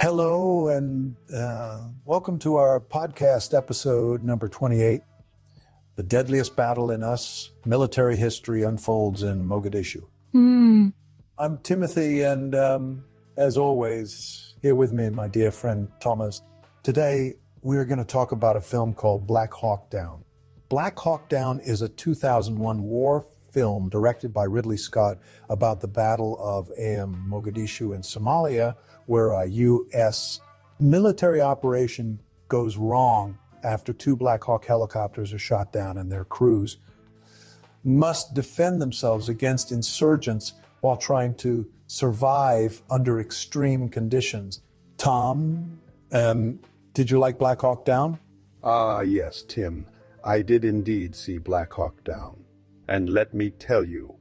Hello, and welcome to our podcast episode number 28, The Deadliest Battle in Us, Military History Unfolds in Mogadishu. I'm Timothy, and as always, here with me, my dear friend Thomas. Today, we're going to talk about a film called Black Hawk Down. Black Hawk Down is a 2001 war film directed by Ridley Scott about the Battle of Mogadishu in Somalia, where a U.S. military operation goes wrong after two Black Hawk helicopters are shot down and their crews must defend themselves against insurgents while trying to survive under extreme conditions. Tom, did you like Black Hawk Down? Yes, Tim. I did indeed see Black Hawk Down. And let me tell you,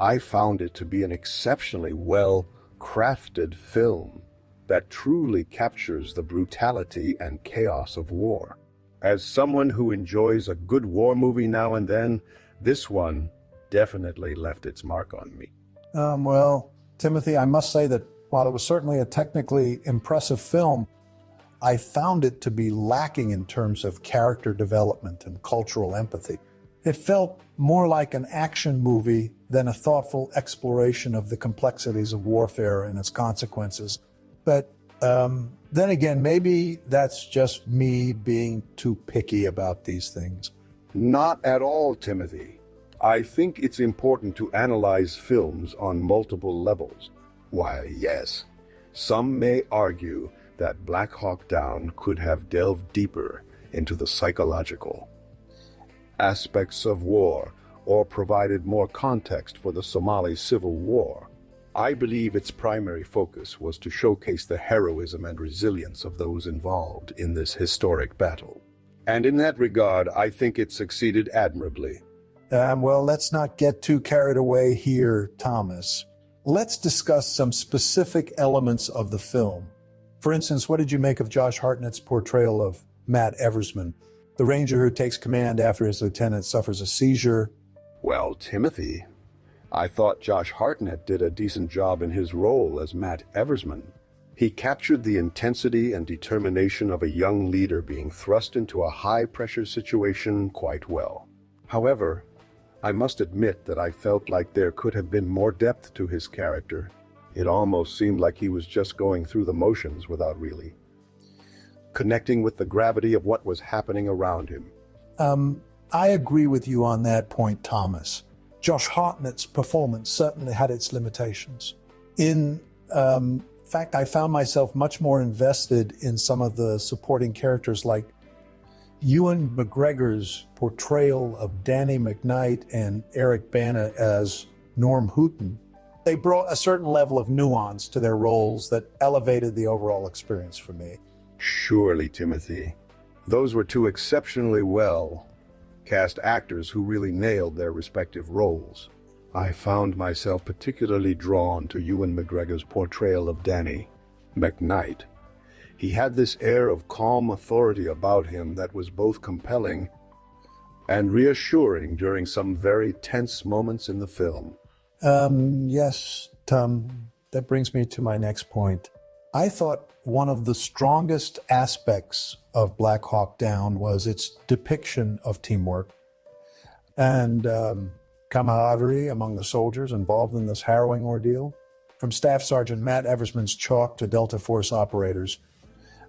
I found it to be an exceptionally well-crafted film that truly captures the brutality and chaos of war. As someone who enjoys a good war movie now and then, this one definitely left its mark on me. Well, Timothy, I must say that while it was certainly a technically impressive film, I found it to be lacking in terms of character development and cultural empathy. It felt more like an action movie than a thoughtful exploration of the complexities of warfare and its consequences. But then again, maybe that's just me being too picky about these things. Not at all, Timothy. I think it's important to analyze films on multiple levels. Why, yes, some may argue that Black Hawk Down could have delved deeper into the psychological aspects of war or provided more context for the Somali Civil War. I believe its primary focus was to showcase the heroism and resilience of those involved in this historic battle. And in that regard, I think it succeeded admirably. Well, let's not get too carried away here, Thomas. Let's discuss some specific elements of the film. For instance, what did you make of Josh Hartnett's portrayal of Matt Eversman, the ranger who takes command after his lieutenant suffers a seizure? Well, Timothy, I thought Josh Hartnett did a decent job in his role as Matt Eversman. He captured the intensity and determination of a young leader being thrust into a high-pressure situation quite well. However, I must admit that I felt like there could have been more depth to his character. It almost seemed like he was just going through the motions without really connecting with the gravity of what was happening around him. I agree with you on that point, Thomas. Josh Hartnett's performance certainly had its limitations. In fact, I found myself much more invested in some of the supporting characters like Ewan McGregor's portrayal of Danny McKnight and Eric Bana as Norm Houghton. They brought a certain level of nuance to their roles that elevated the overall experience for me. Surely, Timothy. Those were two exceptionally well-cast actors who really nailed their respective roles. I found myself particularly drawn to Ewan McGregor's portrayal of Danny McKnight. He had this air of calm authority about him that was both compelling and reassuring during some very tense moments in the film. Yes, Tom, that brings me to my next point. I thought one of the strongest aspects of Black Hawk Down was its depiction of teamwork and camaraderie among the soldiers involved in this harrowing ordeal. From Staff Sergeant Matt Eversman's chalk to Delta Force operators,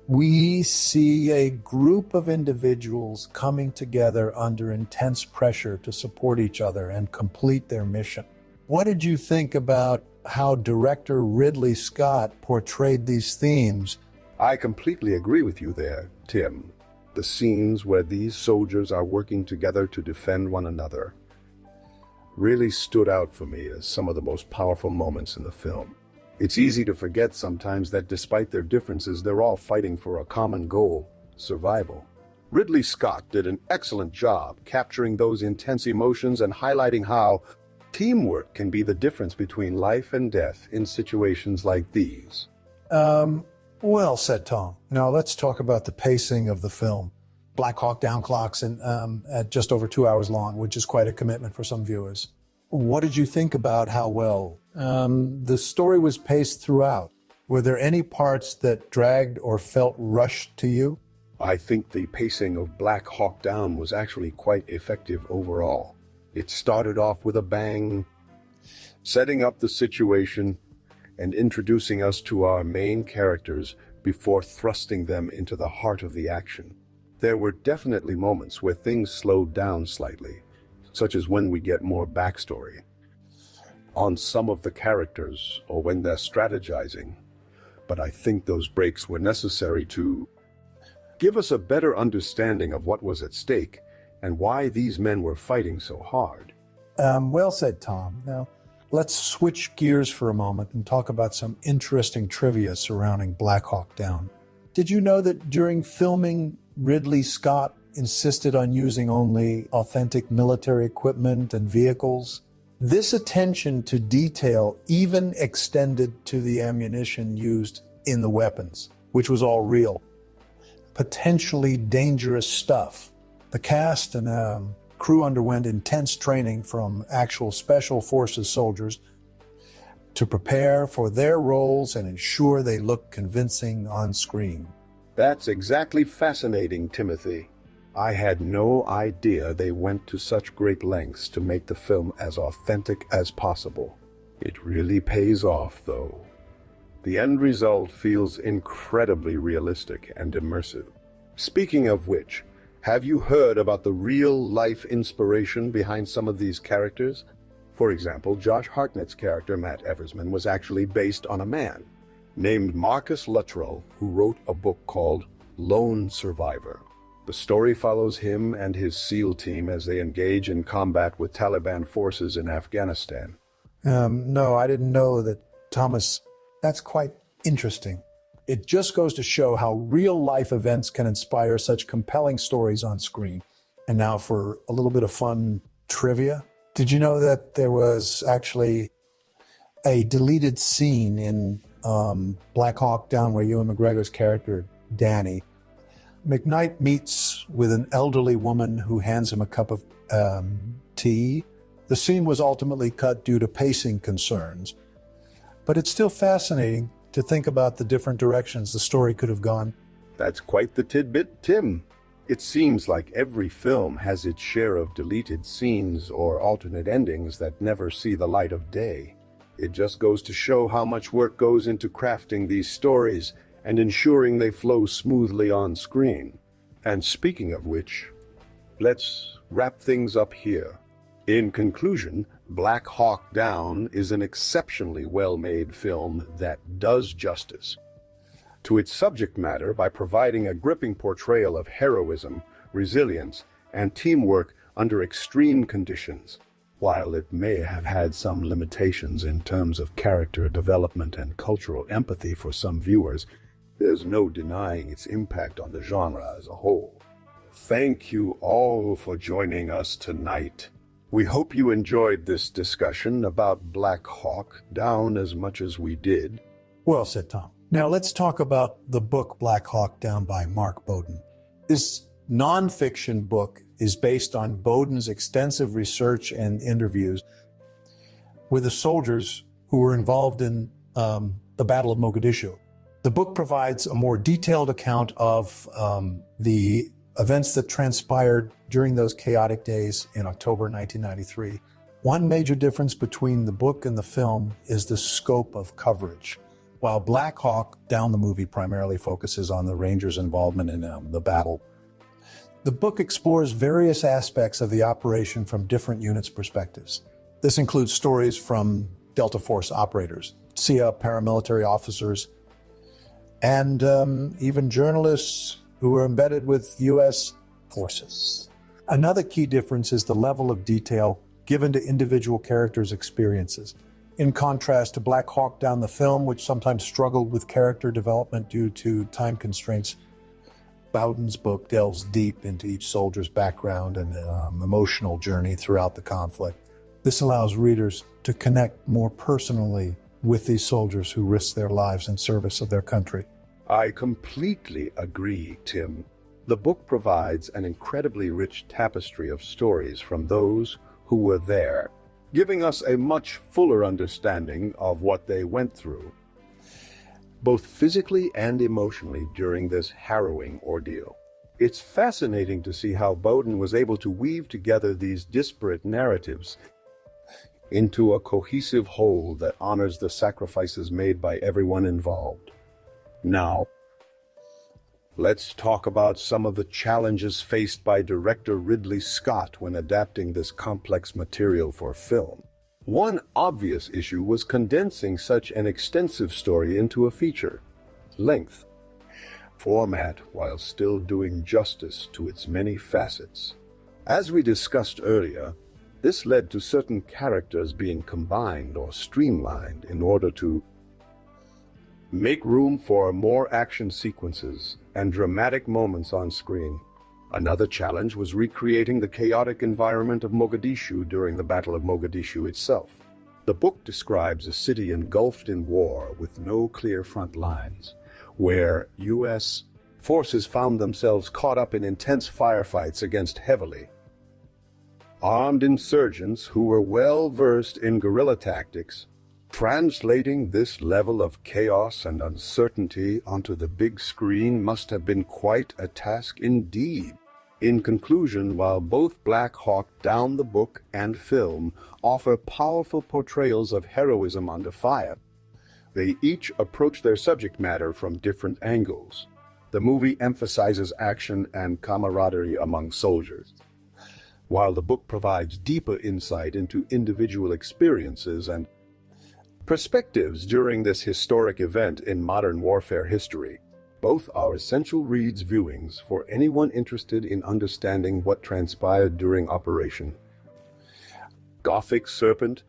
we see a group of individuals coming together under intense pressure to support each other and complete their mission. What did you think about how director Ridley Scott portrayed these themes? I completely agree with you there, Tim. The scenes where these soldiers are working together to defend one another really stood out for me as some of the most powerful moments in the film. It's easy to forget sometimes that despite their differences, they're all fighting for a common goal: survival. Ridley Scott did an excellent job capturing those intense emotions and highlighting how teamwork can be the difference between life and death in situations like these. Well said, Tom. Now let's talk about the pacing of the film. Black Hawk Down clocks at just over 2 hours long, which is quite a commitment for some viewers. What did you think about how well the story was paced throughout? Were there any parts that dragged or felt rushed to you? I think the pacing of Black Hawk Down was actually quite effective overall. It started off with a bang, setting up the situation and introducing us to our main characters before thrusting them into the heart of the action. There were definitely moments where things slowed down slightly, such as when we get more backstory on some of the characters or when they're strategizing. But I think those breaks were necessary to give us a better understanding of what was at stake and why these men were fighting so hard. Well said, Tom. Now, let's switch gears for a moment and talk about some interesting trivia surrounding Black Hawk Down. Did you know that during filming, Ridley Scott insisted on using only authentic military equipment and vehicles? This attention to detail even extended to the ammunition used in the weapons, which was all real. Potentially dangerous stuff. The cast and crew underwent intense training from actual special forces soldiers to prepare for their roles and ensure they look convincing on screen. That's exactly fascinating, Timothy. I had no idea they went to such great lengths to make the film as authentic as possible. It really pays off, though. The end result feels incredibly realistic and immersive. Speaking of which, have you heard about the real-life inspiration behind some of these characters? For example, Josh Hartnett's character, Matt Eversman, was actually based on a man named Marcus Luttrell, who wrote a book called Lone Survivor. The story follows him and his SEAL team as they engage in combat with Taliban forces in Afghanistan. No, I didn't know that, Thomas. That's quite interesting. It just goes to show how real-life events can inspire such compelling stories on screen. And now for a little bit of fun trivia. Did you know that there was actually a deleted scene in Black Hawk Down where Ewan McGregor's character, Danny, McKnight meets with an elderly woman who hands him a cup of tea? The scene was ultimately cut due to pacing concerns. But it's still fascinating to think about the different directions the story could have gone. That's quite the tidbit, Tim. It seems like every film has its share of deleted scenes or alternate endings that never see the light of day. It just goes to show how much work goes into crafting these stories and ensuring they flow smoothly on screen. And speaking of which, let's wrap things up here. In conclusion, Black Hawk Down is an exceptionally well-made film that does justice to its subject matter by providing a gripping portrayal of heroism, resilience, and teamwork under extreme conditions. While it may have had some limitations in terms of character development and cultural empathy for some viewers, there's no denying its impact on the genre as a whole. Thank you all for joining us tonight. We hope you enjoyed this discussion about Black Hawk Down as much as we did. Well said, Tom. Now let's talk about the book Black Hawk Down by Mark Bowden. This nonfiction book is based on Bowden's extensive research and interviews with the soldiers who were involved in the Battle of Mogadishu. The book provides a more detailed account of the events that transpired during those chaotic days in October 1993. One major difference between the book and the film is the scope of coverage. While Black Hawk Down, the movie, primarily focuses on the Rangers' involvement in the battle, the book explores various aspects of the operation from different units' perspectives. This includes stories from Delta Force operators, CIA paramilitary officers, and even journalists who were embedded with U.S. forces. Another key difference is the level of detail given to individual characters' experiences. In contrast to Black Hawk Down, the film, which sometimes struggled with character development due to time constraints, Bowden's book delves deep into each soldier's background and emotional journey throughout the conflict. This allows readers to connect more personally with these soldiers who risk their lives in service of their country. I completely agree, Tim. The book provides an incredibly rich tapestry of stories from those who were there, giving us a much fuller understanding of what they went through. both physically and emotionally during this harrowing ordeal. It's fascinating to see how Bowden was able to weave together these disparate narratives into a cohesive whole that honors the sacrifices made by everyone involved. Now, let's talk about some of the challenges faced by director Ridley Scott when adapting this complex material for film. One obvious issue was condensing such an extensive story into a feature length format while still doing justice to its many facets. As we discussed earlier, this led to certain characters being combined or streamlined in order to make room for more action sequences and dramatic moments on screen. Another challenge was recreating the chaotic environment of Mogadishu during the Battle of Mogadishu itself. The book describes a city engulfed in war with no clear front lines, where U.S. forces found themselves caught up in intense firefights against heavily armed insurgents who were well versed in guerrilla tactics. Translating this level of chaos and uncertainty onto the big screen must have been quite a task indeed. In conclusion, while both Black Hawk Down the book and film offer powerful portrayals of heroism under fire, they each approach their subject matter from different angles. The movie emphasizes action and camaraderie among soldiers, while the book provides deeper insight into individual experiences and perspectives during this historic event in modern warfare history. Both are essential reads viewings for anyone interested in understanding what transpired during Operation Gothic Serpent,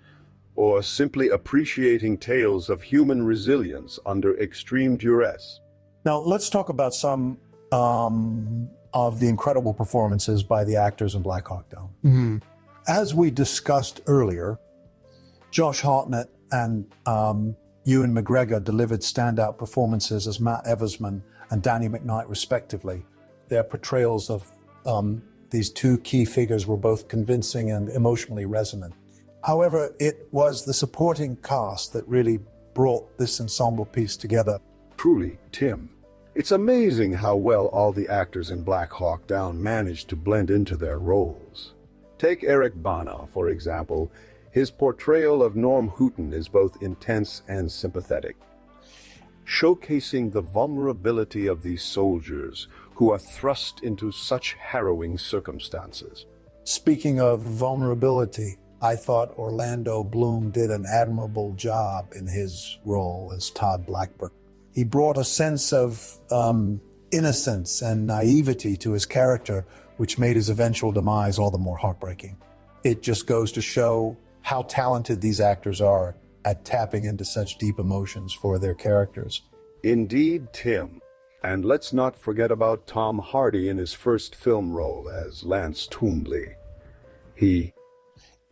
or simply appreciating tales of human resilience under extreme duress. Now, let's talk about some of the incredible performances by the actors in Black Hawk Down. Mm-hmm. As we discussed earlier, Josh Hartnett and Ewan McGregor delivered standout performances as Matt Eversman and Danny McKnight, respectively. Their portrayals of these two key figures were both convincing and emotionally resonant. However, it was the supporting cast that really brought this ensemble piece together. Truly, Tim, it's amazing how well all the actors in Black Hawk Down managed to blend into their roles. Take Eric Bana, for example. His portrayal of Norm Houghton is both intense and sympathetic, showcasing the vulnerability of these soldiers who are thrust into such harrowing circumstances. Speaking of vulnerability, I thought Orlando Bloom did an admirable job in his role as Todd Blackburn. He brought a sense of innocence and naivety to his character, which made his eventual demise all the more heartbreaking. It just goes to show how talented these actors are at tapping into such deep emotions for their characters. Indeed, Tim. And let's not forget about Tom Hardy in his first film role as Lance Toombley. He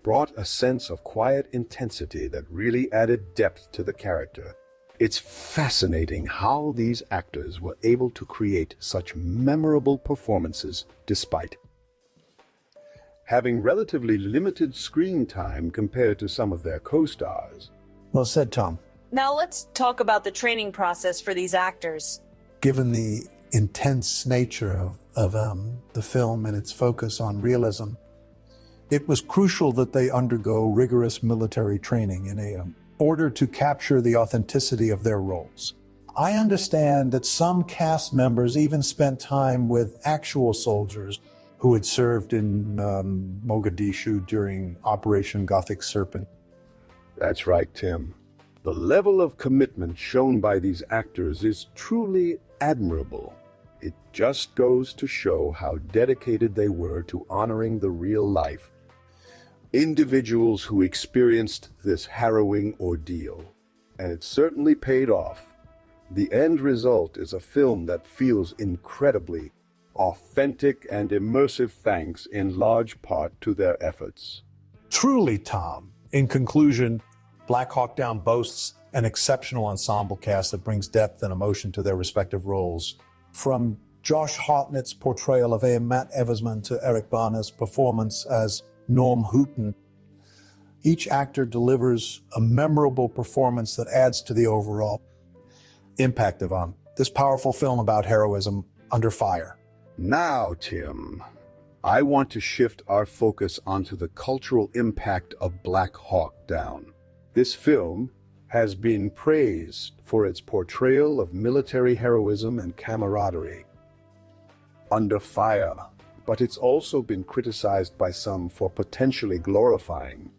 brought a sense of quiet intensity that really added depth to the character. It's fascinating how these actors were able to create such memorable performances despite having relatively limited screen time compared to some of their co-stars. Well said, Tom. Now let's talk about the training process for these actors. Given the intense nature of the film and its focus on realism, it was crucial that they undergo rigorous military training in order to capture the authenticity of their roles. I understand that some cast members even spent time with actual soldiers who had served in Mogadishu during Operation Gothic Serpent. That's right, Tim. The level of commitment shown by these actors is truly admirable. It just goes to show how dedicated they were to honoring the real life individuals who experienced this harrowing ordeal. And it certainly paid off. The end result is a film that feels incredibly authentic and immersive, thanks in large part to their efforts. Truly, Tom. In conclusion, Black Hawk Down boasts an exceptional ensemble cast that brings depth and emotion to their respective roles. From Josh Hartnett's portrayal of Matt Eversman to Eric Bana's performance as Norm Houghton, each actor delivers a memorable performance that adds to the overall impact of this powerful film about heroism under fire. Now, Tim, I want to shift our focus onto the cultural impact of Black Hawk Down. This film has been praised for its portrayal of military heroism and camaraderie under fire, but it's also been criticized by some for potentially glorifying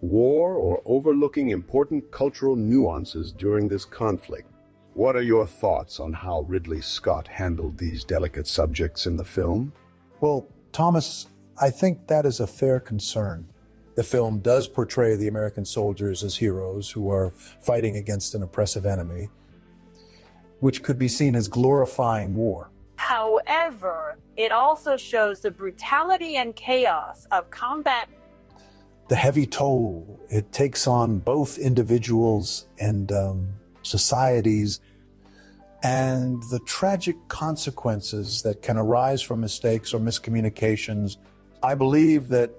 war or overlooking important cultural nuances during this conflict. What are your thoughts on how Ridley Scott handled these delicate subjects in the film? Well, Thomas, I think that is a fair concern. The film does portray the American soldiers as heroes who are fighting against an oppressive enemy, which could be seen as glorifying war. However, it also shows the brutality and chaos of combat. The heavy toll it takes on both individuals and societies, and the tragic consequences that can arise from mistakes or miscommunications. I believe that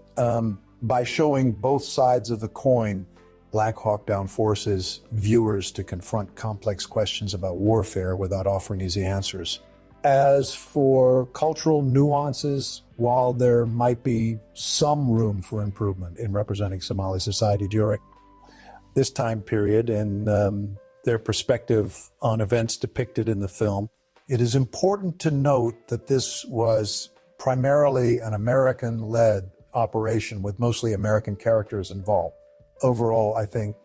by showing both sides of the coin, Black Hawk Down forces viewers to confront complex questions about warfare without offering easy answers. As for cultural nuances, while there might be some room for improvement in representing Somali society during this time period and their perspective on events depicted in the film, it is important to note that this was primarily an American-led operation with mostly American characters involved. Overall, I think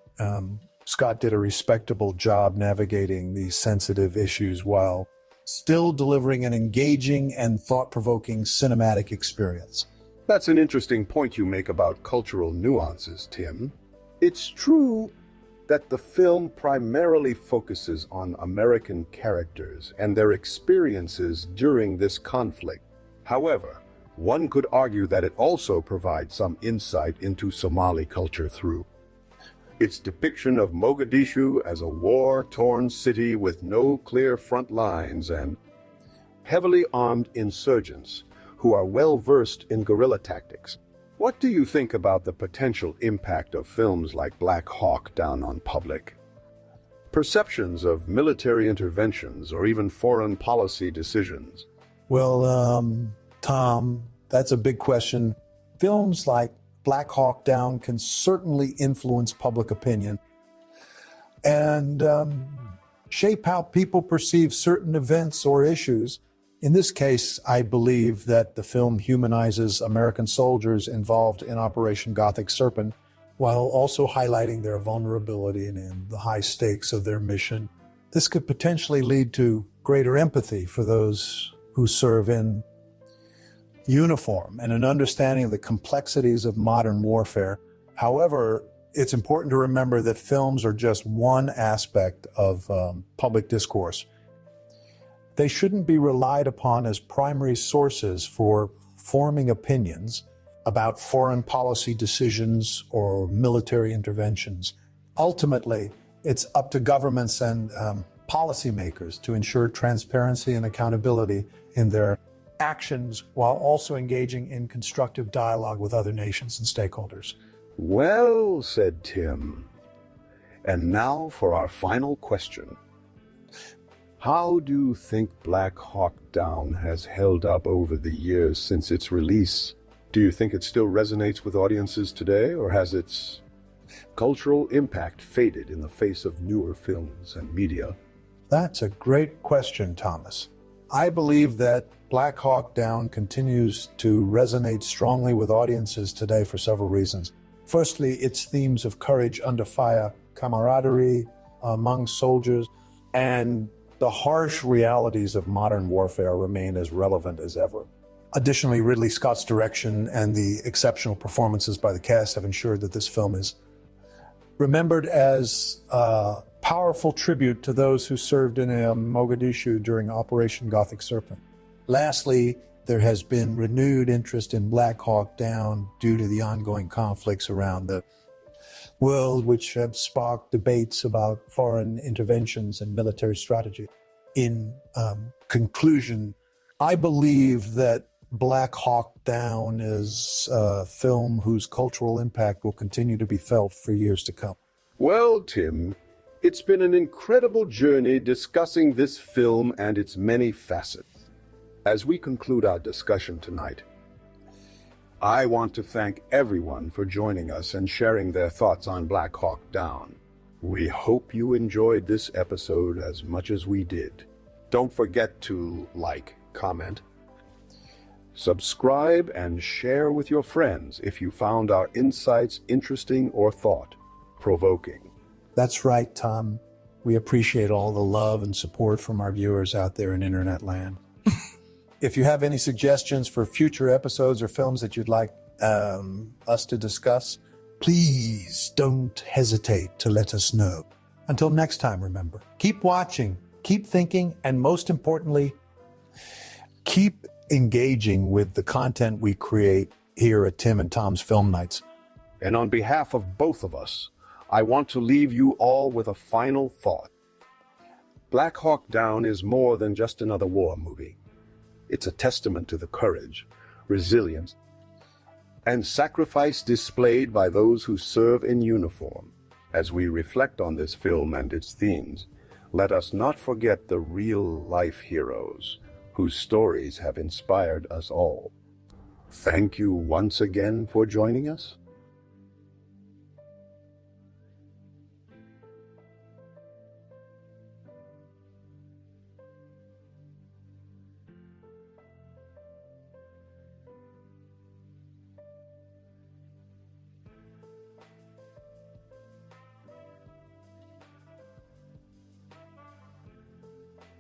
Scott did a respectable job navigating these sensitive issues while still delivering an engaging and thought-provoking cinematic experience. That's an interesting point you make about cultural nuances, Tim. It's true that the film primarily focuses on American characters and their experiences during this conflict. However, one could argue that it also provides some insight into Somali culture through its depiction of Mogadishu as a war-torn city with no clear front lines and heavily armed insurgents who are well-versed in guerrilla tactics. What do you think about the potential impact of films like Black Hawk Down on public perceptions of military interventions or even foreign policy decisions? Well, Tom, that's a big question. Films like Black Hawk Down can certainly influence public opinion and shape how people perceive certain events or issues. In this case, I believe that the film humanizes American soldiers involved in Operation Gothic Serpent while also highlighting their vulnerability and the high stakes of their mission. This could potentially lead to greater empathy for those who serve in uniform and an understanding of the complexities of modern warfare. However, it's important to remember that films are just one aspect of public discourse. They shouldn't be relied upon as primary sources for forming opinions about foreign policy decisions or military interventions. Ultimately, it's up to governments and policymakers to ensure transparency and accountability in their actions while also engaging in constructive dialogue with other nations and stakeholders. Well said, Tim. And now for our final question. How do you think Black Hawk Down has held up over the years since its release? Do you think it still resonates with audiences today, or has its cultural impact faded in the face of newer films and media? That's a great question, Thomas. I believe that Black Hawk Down continues to resonate strongly with audiences today for several reasons. Firstly, its themes of courage under fire, camaraderie among soldiers, and the harsh realities of modern warfare remain as relevant as ever. Additionally, Ridley Scott's direction and the exceptional performances by the cast have ensured that this film is remembered as a powerful tribute to those who served in Mogadishu during Operation Gothic Serpent. Lastly, there has been renewed interest in Black Hawk Down due to the ongoing conflicts around the world, which have sparked debates about foreign interventions and military strategy. In conclusion, I believe that Black Hawk Down is a film whose cultural impact will continue to be felt for years to come. Well, Tim, It's been an incredible journey discussing this film and its many facets. As we conclude our discussion tonight, I want to thank everyone for joining us and sharing their thoughts on Black Hawk Down. We hope you enjoyed this episode as much as we did. Don't forget to like, comment, subscribe, and share with your friends if you found our insights interesting or thought-provoking. That's right, Tom. We appreciate all the love and support from our viewers out there in internet land. If you have any suggestions for future episodes or films that you'd like us to discuss, please don't hesitate to let us know. Until next time, remember, keep watching, keep thinking, and most importantly, keep engaging with the content we create here at Tim and Tom's Film Nights. And on behalf of both of us, I want to leave you all with a final thought. Black Hawk Down is more than just another war movie. It's a testament to the courage, resilience, and sacrifice displayed by those who serve in uniform. As we reflect on this film and its themes, let us not forget the real-life heroes whose stories have inspired us all. Thank you once again for joining us.